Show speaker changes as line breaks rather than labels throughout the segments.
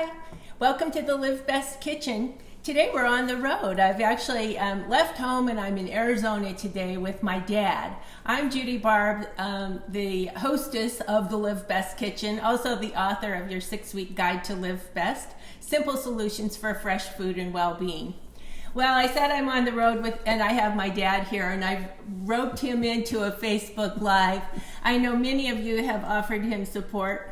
Hi, welcome to the Live Best Kitchen. Today we're on the road. I've actually left home and I'm in Arizona today with my dad. I'm Judy Barb, the hostess of the Live Best Kitchen, also the author of your 6-week guide to Live Best, Simple Solutions for Fresh Food and Well-Being. Well, I said I'm on the road and I have my dad here, and I've roped him into a Facebook Live. I know many of you have offered him support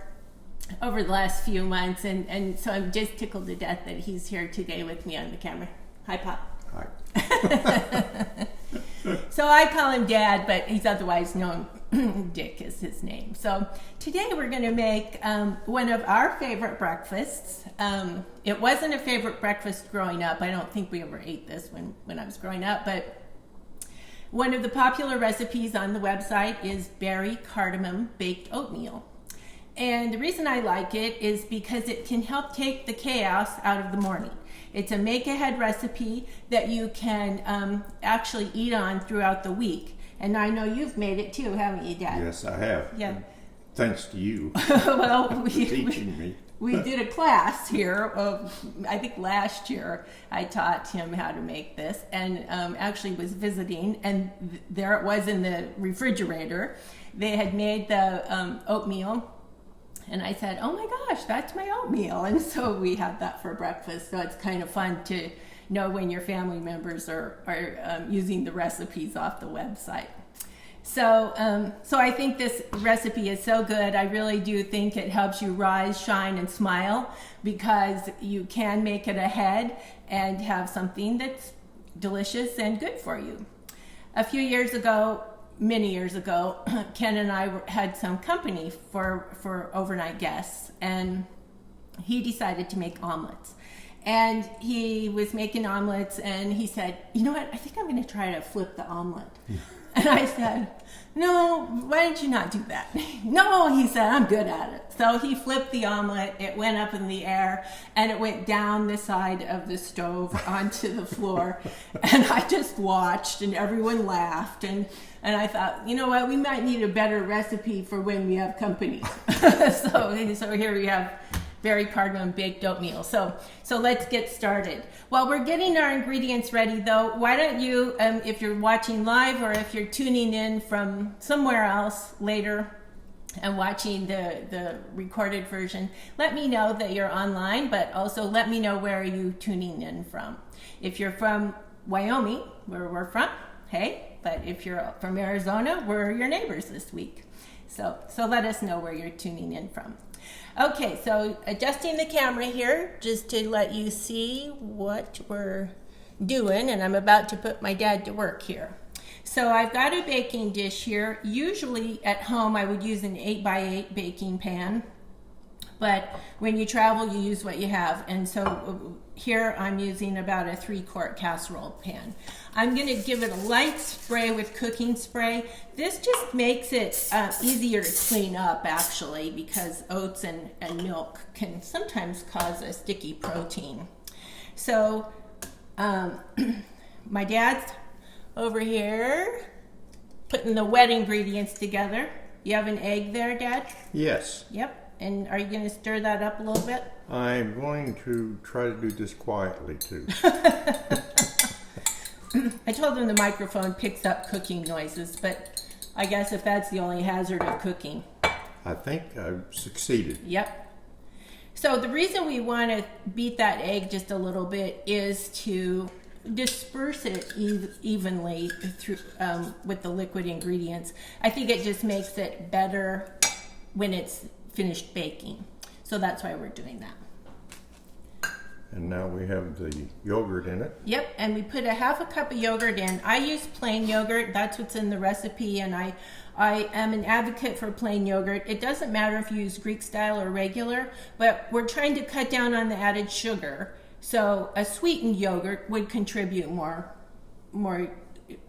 over the last few months, and so I'm just tickled to death that he's here today with me on the camera. Hi, Pop.
Hi.
So I call him Dad, but he's otherwise known. Dick is his name. So today we're going to make one of our favorite breakfasts. It wasn't a favorite breakfast growing up. I don't think we ever ate this when I was growing up, but one of the popular recipes on the website is berry cardamom baked oatmeal. And the reason I like it is because it can help take the chaos out of the morning. It's a make-ahead recipe that you can actually eat on throughout the week. And I know you've made it too, haven't you, Dad?
Yes, I have.
Yeah.
Thanks to you
Well,
for teaching me.
We did a class here I think last year I taught him how to make this, and actually was visiting, and there it was in the refrigerator. They had made the oatmeal. And I said, oh my gosh, that's my oatmeal. And so we had that for breakfast. So it's kind of fun to know when your family members are using the recipes off the website. So I think this recipe is so good. I really do think it helps you rise, shine, and smile, because you can make it ahead and have something that's delicious and good for you. A few years ago, many years ago, Ken and I had some company for overnight guests, and he decided to make omelets. And he was making omelets, and he said, you know what, I think I'm going to try to flip the omelet. And I said, no, why don't you not do that? No, he said, I'm good at it. So he flipped the omelet, it went up in the air, and it went down the side of the stove onto the floor. And I just watched, and everyone laughed, and I thought, you know what, we might need a better recipe for when we have company. So here we have berry cardamom baked oatmeal. So let's get started. While we're getting our ingredients ready, though, why don't you, if you're watching live or if you're tuning in from somewhere else later and watching the recorded version, let me know that you're online, but also let me know where are you tuning in from. If you're from Wyoming, where we're from, hey, but if you're from Arizona, we're your neighbors this week. So let us know where you're tuning in from. Okay, so adjusting the camera here just to let you see what we're doing, and I'm about to put my dad to work here. So I've got a baking dish here. Usually at home I would use an 8x8 baking pan, but when you travel you use what you have, and so here I'm using about a 3-quart casserole pan. I'm going to give it a light spray with cooking spray. This just makes it easier to clean up, actually, because oats and milk can sometimes cause a sticky protein. So my dad's over here putting the wet ingredients together. You have an egg there, Dad?
Yes.
Yep. And are you going to stir that up a little bit?
I'm going to try to do this quietly, too.
I told him the microphone picks up cooking noises, but I guess if that's the only hazard of cooking.
I think I've succeeded.
Yep. So the reason we want to beat that egg just a little bit is to disperse it evenly through with the liquid ingredients. I think it just makes it better when it's finished baking. So that's why we're doing that.
And now we have the yogurt in it.
Yep, and we put a half a cup of yogurt in. I use plain yogurt. That's what's in the recipe, and I am an advocate for plain yogurt. It doesn't matter if you use Greek style or regular, but we're trying to cut down on the added sugar. So a sweetened yogurt would contribute more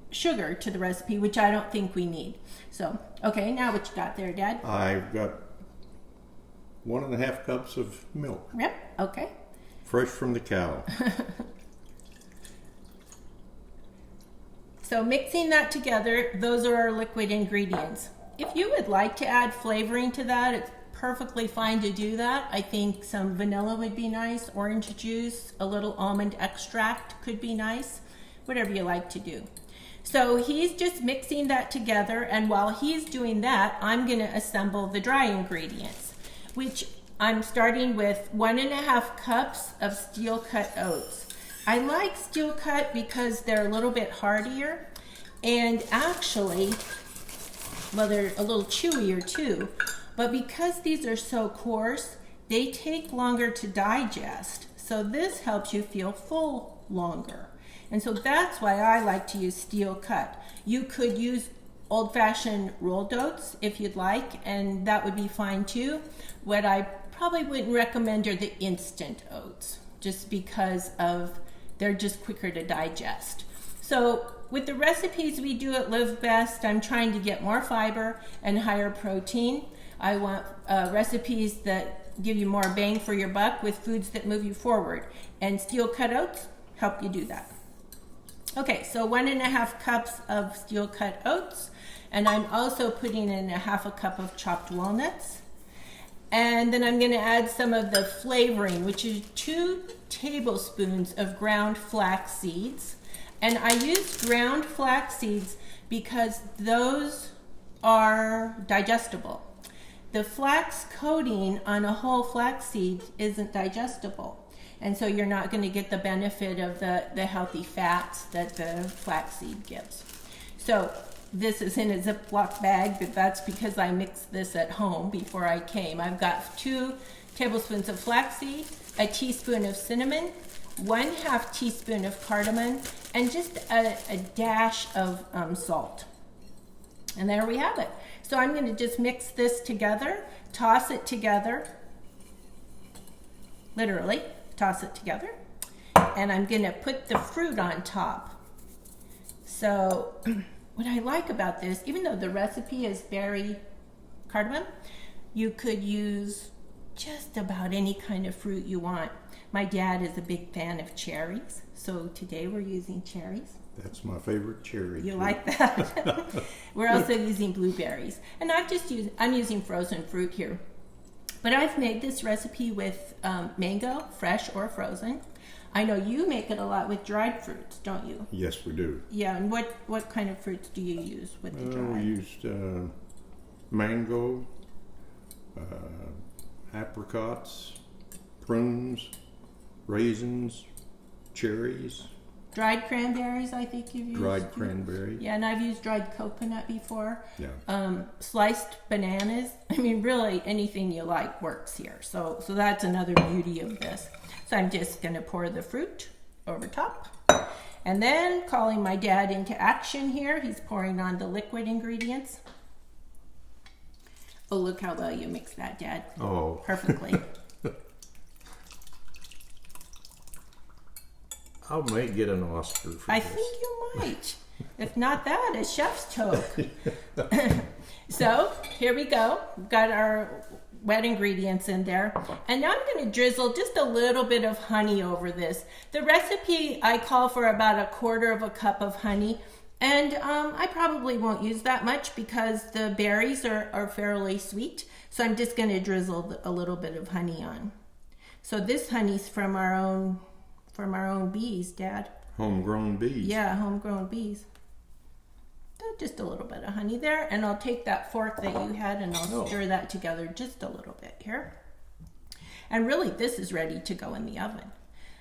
sugar to the recipe, which I don't think we need. So, okay, now what you got there, Dad?
I've got 1.5 cups of milk.
Yep, okay.
Fresh from the cow.
So mixing that together, those are our liquid ingredients. If you would like to add flavoring to that, it's perfectly fine to do that. I think some vanilla would be nice, orange juice, a little almond extract could be nice, whatever you like to do. So he's just mixing that together, and while he's doing that, I'm going to assemble the dry ingredients, which I'm starting with 1.5 cups of steel cut oats. I like steel cut because they're a little bit hardier, and actually, well, they're a little chewier too, but because these are so coarse, they take longer to digest. So this helps you feel full longer. And so that's why I like to use steel cut. You could use old-fashioned rolled oats if you'd like, and that would be fine too. What I probably wouldn't recommend are the instant oats, just because they're just quicker to digest. So with the recipes we do at Live Best, I'm trying to get more fiber and higher protein. I want recipes that give you more bang for your buck with foods that move you forward. And steel cut oats help you do that. Okay, so 1.5 cups of steel cut oats, and I'm also putting in 1/2 cup of chopped walnuts. And then I'm going to add some of the flavoring, which is 2 tablespoons of ground flax seeds. And I use ground flax seeds because those are digestible. The flax coating on a whole flax seed isn't digestible. And so you're not going to get the benefit of the healthy fats that the flaxseed gives. So this is in a Ziploc bag, but that's because I mixed this at home before I came. I've got 2 tablespoons of flaxseed, a teaspoon of cinnamon, 1/2 teaspoon of cardamom, and just a dash of salt. And there we have it. So I'm going to just mix this together, toss it together, literally. Toss it together, and I'm going to put the fruit on top. So what I like about this, even though the recipe is berry cardamom, you could use just about any kind of fruit you want. My dad is a big fan of cherries, so today we're using cherries.
That's my favorite cherry.
You like that? We're also using blueberries, and I'm using frozen fruit here. But I've made this recipe with mango, fresh or frozen. I know you make it a lot with dried fruits, don't you? Yes,
we do.
Yeah, and what kind of fruits do you use with the dried?
We used mango, apricots, prunes, raisins, cherries.
Dried cranberries, I think you've used.
Dried cranberry.
Yeah, and I've used dried coconut before.
Yeah.
Sliced bananas. I mean, really anything you like works here. So that's another beauty of this. So I'm just going to pour the fruit over top. And then calling my dad into action here. He's pouring on the liquid ingredients. Oh, look how well you mix that, Dad.
Oh.
Perfectly.
I might get an Oscar for
I
this.
think you might. If not that, a chef's toque. So here we go. We've got our wet ingredients in there. And now I'm going to drizzle just a little bit of honey over this. The recipe, I call for about 1/4 cup of honey. And I probably won't use that much because the berries are fairly sweet. So I'm just going to drizzle a little bit of honey on. So this honey's from our own bees, Dad.
Homegrown bees.
Yeah, homegrown bees. So just a little bit of honey there, and I'll take that fork that you had and I'll stir that together just a little bit here. And really, this is ready to go in the oven.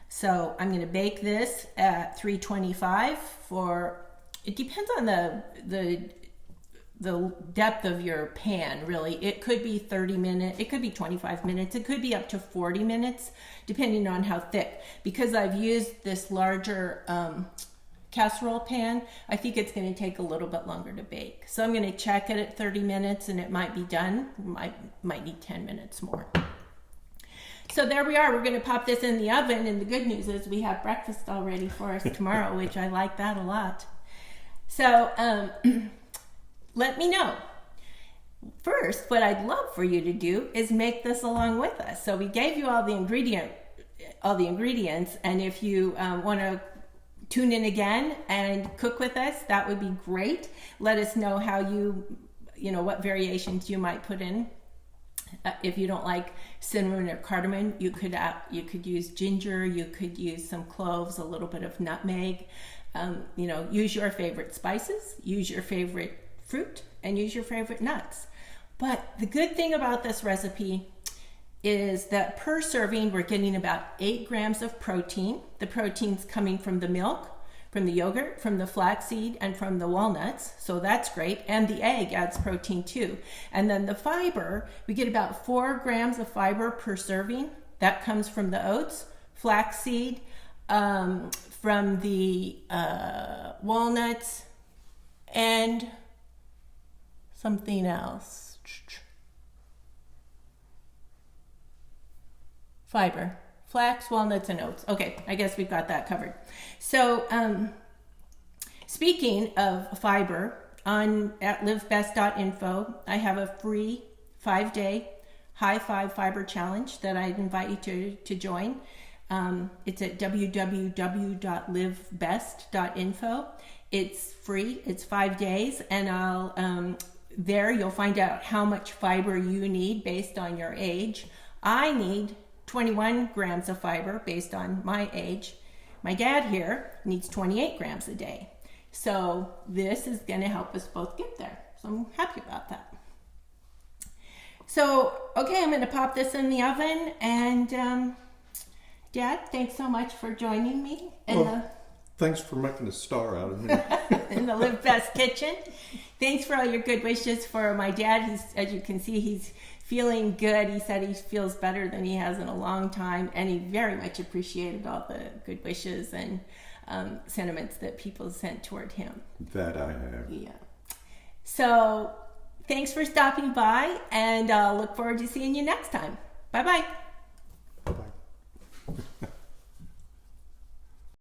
So I'm going to bake this at 325 for, it depends on the depth of your pan, really. It could be 30 minutes, it could be 25 minutes, it could be up to 40 minutes, depending on how thick. Because I've used this larger casserole pan, I think it's going to take a little bit longer to bake. So I'm going to check it at 30 minutes and it might be done. Might need 10 minutes more. So there we are. We're going to pop this in the oven, and the good news is we have breakfast all ready for us tomorrow, which I like that a lot. So let me know. First, what I'd love for you to do is make this along with us. So we gave you all the ingredients, and if you want to tune in again and cook with us, that would be great. Let us know how what variations you might put in. If you don't like cinnamon or cardamom, you could use ginger, you could use some cloves, a little bit of nutmeg. Use your favorite spices, use your favorite fruit, and use your favorite nuts. But the good thing about this recipe is that per serving, we're getting about 8 grams of protein. The protein's coming from the milk, from the yogurt, from the flaxseed, and from the walnuts. So that's great. And the egg adds protein too. And then the fiber, we get about 4 grams of fiber per serving. That comes from the oats, flaxseed, from the walnuts, and something else. Fiber, flax, walnuts, and oats. Okay, I guess we've got that covered. So, speaking of fiber, at livebest.info, I have a free 5-day high 5 fiber challenge that I'd invite you to join. It's at www.livebest.info. It's free. It's 5 days, and there you'll find out how much fiber you need based on your age. I need 21 grams of fiber based on my age. My dad here needs 28 grams a day. So this is going to help us both get there. So I'm happy about that. So, okay, I'm going to pop this in the oven. And Dad, thanks so much for joining me
thanks for making a star out of me.
in the Live Best kitchen. Thanks for all your good wishes for my dad. As you can see, he's feeling good. He said he feels better than he has in a long time, and he very much appreciated all the good wishes and sentiments that people sent toward him.
That I have.
Yeah. So thanks for stopping by, and I'll look forward to seeing you next time. Bye-bye.